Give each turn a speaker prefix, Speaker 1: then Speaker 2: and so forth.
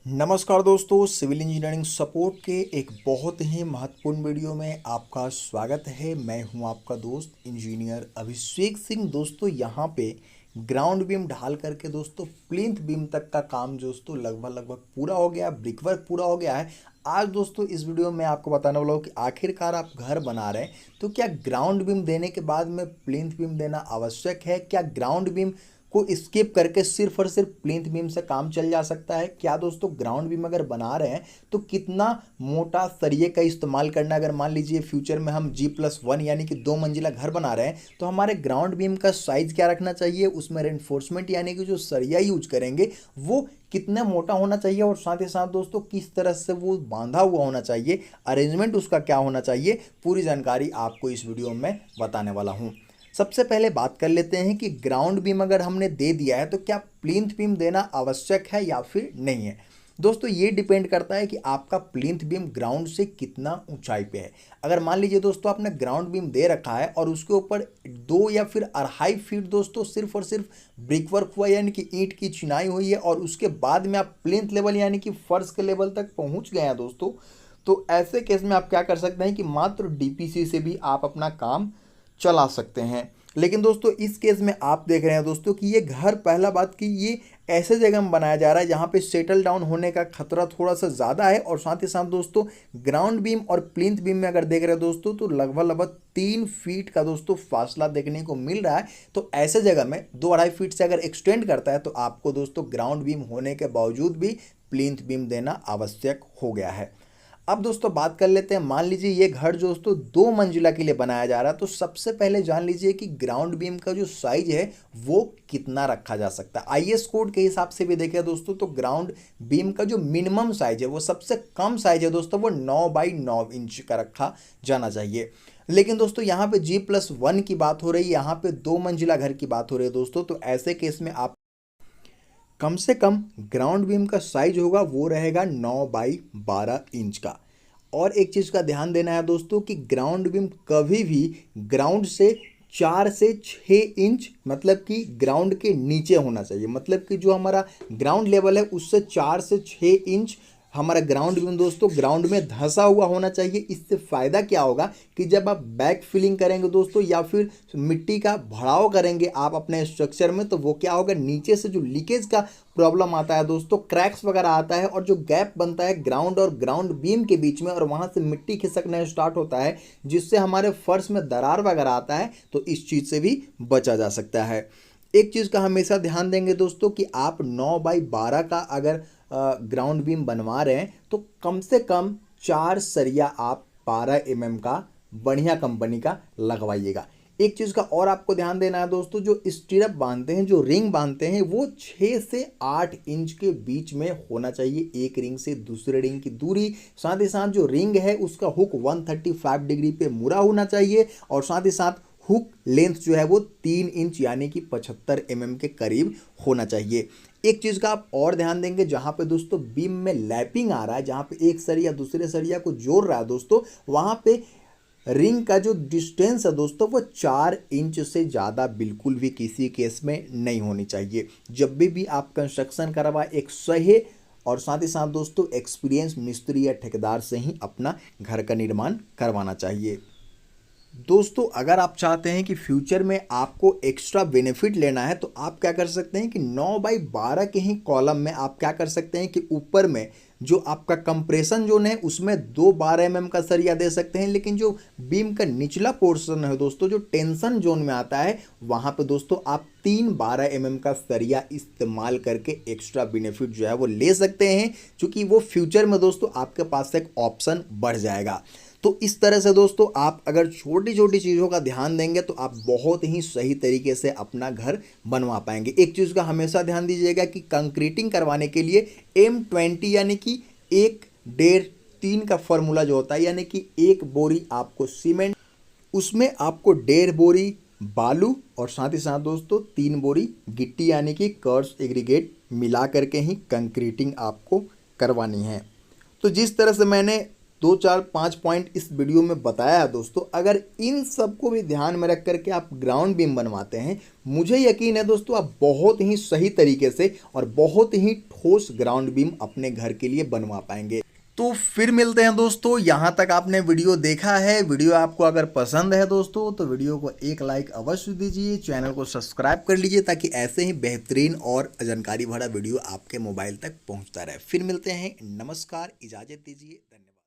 Speaker 1: नमस्कार दोस्तों, civil engineering support के एक बहुत ही महत्वपूर्ण वीडियो में आपका स्वागत है। मैं हूं आपका दोस्त इंजीनियर अभिषेक सिंह। दोस्तों यहाँ पे ग्राउंड बीम ढाल करके दोस्तों प्लिंथ बीम तक का काम दोस्तों लगभग पूरा हो गया, ब्रिकवर्क पूरा हो गया है। आज दोस्तों इस वीडियो में आपको बताने वाला हूँ कि आखिरकार आप घर बना रहे हैं तो क्या ग्राउंड बीम देने के बाद में प्लिंथ बीम देना आवश्यक है? क्या ग्राउंड बीम को स्किप करके सिर्फ और सिर्फ प्लिंथ बीम से काम चल जा सकता है? क्या दोस्तों ग्राउंड बीम अगर बना रहे हैं तो कितना मोटा सरिये का इस्तेमाल करना? अगर मान लीजिए फ्यूचर में हम G+1 यानी कि 2 मंजिला घर बना रहे हैं तो हमारे ग्राउंड बीम का साइज क्या रखना चाहिए, उसमें रेनफोर्समेंट यानी कि जो सरिया यूज करेंगे वो कितना मोटा होना चाहिए, और साथ ही साथ दोस्तों किस तरह से वो बांधा हुआ होना चाहिए, अरेंजमेंट उसका क्या होना चाहिए, पूरी जानकारी आपको इस वीडियो में बताने वाला हूँ। सबसे पहले बात कर लेते हैं कि ग्राउंड बीम अगर हमने दे दिया है तो क्या प्लिंथ बीम देना आवश्यक है या फिर नहीं है। दोस्तों ये डिपेंड करता है कि आपका प्लिंथ बीम ग्राउंड से कितना ऊंचाई पे है। अगर मान लीजिए दोस्तों आपने ग्राउंड बीम दे रखा है और उसके ऊपर 2 या फिर 2.5 फीट दोस्तों सिर्फ और सिर्फ ब्रिक वर्क हुआ यानी कि ईंट की चिनाई हुई है, और उसके बाद में आप प्लिंथ लेवल यानी कि फर्श के लेवल तक पहुंच गए हैं दोस्तों, तो ऐसे केस में आप क्या कर सकते हैं कि मात्र डीपीसी से भी आप अपना काम चला सकते हैं। लेकिन दोस्तों इस केस में आप देख रहे हैं दोस्तों कि ये घर, पहला बात कि ये ऐसे जगह में बनाया जा रहा है जहाँ पे सेटल डाउन होने का खतरा थोड़ा सा ज़्यादा है, और साथ ही साथ दोस्तों ग्राउंड बीम और प्लिंथ बीम में अगर देख रहे हैं दोस्तों तो लगभग 3 फीट का दोस्तों फासला देखने को मिल रहा है। तो ऐसे जगह में 2-2.5 फीट से अगर एक्सटेंड करता है तो आपको दोस्तों ग्राउंड बीम होने के बावजूद भी प्लिंथ बीम देना आवश्यक हो गया है। अब दोस्तों बात कर लेते हैं, मान लीजिए ये घर दोस्तों 2 मंजिला के लिए बनाया जा रहा है, तो सबसे पहले जान लीजिए कि ग्राउंड बीम का जो साइज है वो कितना रखा जा सकता है। आईएस कोड के हिसाब से भी देखें दोस्तों तो ग्राउंड बीम का जो मिनिमम साइज है, वो सबसे कम साइज है दोस्तों, वो 9x9 इंच का रखा जाना चाहिए। लेकिन दोस्तों यहाँ पे G+1 की बात हो रही है, यहाँ पे 2 मंजिला घर की बात हो रही है दोस्तों, तो ऐसे केस में आप कम से कम ग्राउंड बीम का साइज होगा वो रहेगा 9x12 इंच का। और एक चीज़ का ध्यान देना है दोस्तों कि ग्राउंड बीम कभी भी ग्राउंड से 4 से 6 इंच मतलब कि ग्राउंड के नीचे होना चाहिए। मतलब कि जो हमारा ग्राउंड लेवल है उससे 4 से 6 इंच हमारा ग्राउंड बीम दोस्तों ग्राउंड में धंसा हुआ होना चाहिए। इससे फ़ायदा क्या होगा कि जब आप बैक फिलिंग करेंगे दोस्तों या फिर मिट्टी का भराव करेंगे आप अपने स्ट्रक्चर में, तो वो क्या होगा, नीचे से जो लीकेज का प्रॉब्लम आता है दोस्तों, क्रैक्स वगैरह आता है, और जो गैप बनता है ग्राउंड और ग्राउंड बीम के बीच में, और वहाँ से मिट्टी खिसकना स्टार्ट होता है जिससे हमारे फर्श में दरार वगैरह आता है, तो इस चीज़ से भी बचा जा सकता है। एक चीज़ का हमेशा ध्यान देंगे दोस्तों कि आप 9x12 का अगर ग्राउंड बीम बनवा रहे हैं तो कम से कम 4 सरिया आप 12 mm का बढ़िया कंपनी का लगवाइएगा। एक चीज़ का और आपको ध्यान देना है दोस्तों, जो स्टीरअप बांधते हैं, जो रिंग बांधते हैं, वो 6 से 8 इंच के बीच में होना चाहिए एक रिंग से दूसरे रिंग की दूरी। साथ ही साथ जो रिंग है उसका हुक 135 डिग्री पे मुड़ा होना चाहिए, और साथ ही साथ हुक लेंथ जो है वो 3 इंच यानी कि 75 mm के करीब होना चाहिए। एक चीज़ का आप और ध्यान देंगे, जहाँ पे दोस्तों बीम में लैपिंग आ रहा है, जहाँ पे एक सरिया दूसरे सरिया को जोड़ रहा है दोस्तों, वहाँ पे रिंग का जो डिस्टेंस है दोस्तों वो 4 इंच से ज़्यादा बिल्कुल भी किसी केस में नहीं होनी चाहिए। जब भी आप कंस्ट्रक्शन करवाए एक सही और साथ ही साथ दोस्तों एक्सपीरियंस मिस्त्री या ठेकेदार से ही अपना घर का निर्माण करवाना चाहिए। दोस्तों अगर आप चाहते हैं कि फ्यूचर में आपको एक्स्ट्रा बेनिफिट लेना है तो आप क्या कर सकते हैं कि 9x12 के ही कॉलम में आप क्या कर सकते हैं कि ऊपर में जो आपका कंप्रेशन जोन है उसमें 2 12 mm का सरिया दे सकते हैं, लेकिन जो बीम का निचला पोर्शन है दोस्तों, जो टेंशन जोन में आता है, वहाँ पे दोस्तों आप 3 12 mm का सरिया इस्तेमाल करके एक्स्ट्रा बेनिफिट जो है वो ले सकते हैं, क्योंकि वो फ्यूचर में दोस्तों आपके पास एक ऑप्शन बढ़ जाएगा। तो इस तरह से दोस्तों आप अगर छोटी छोटी चीज़ों का ध्यान देंगे तो आप बहुत ही सही तरीके से अपना घर बनवा पाएंगे। एक चीज़ का हमेशा ध्यान दीजिएगा कि कंक्रीटिंग करवाने के लिए M20 यानी कि 1.5-3 का फॉर्मूला जो होता है, यानी कि 1 बोरी आपको सीमेंट, उसमें आपको 1.5 बोरी बालू, और साथ ही साथ दोस्तों 3 बोरी गिट्टी यानी कि कर्स एग्रीगेट मिला करके ही कंक्रीटिंग आपको करवानी है। तो जिस तरह से मैंने दो चार पाँच पॉइंट इस वीडियो में बताया है दोस्तों। अगर इन सबको भी ध्यान में रख करके आप ग्राउंड बीम बनवाते हैं, मुझे यकीन है दोस्तों आप बहुत ही सही तरीके से और बहुत ही ठोस ग्राउंड बीम अपने घर के लिए बनवा पाएंगे। तो फिर मिलते हैं दोस्तों। यहाँ तक आपने वीडियो देखा है, वीडियो आपको अगर पसंद है दोस्तों तो वीडियो को एक लाइक अवश्य दीजिए, चैनल को सब्सक्राइब कर लीजिए ताकि ऐसे ही बेहतरीन और जानकारी भरा वीडियो आपके मोबाइल तक पहुँचता रहे। फिर मिलते हैं, नमस्कार, इजाज़त दीजिए, धन्यवाद।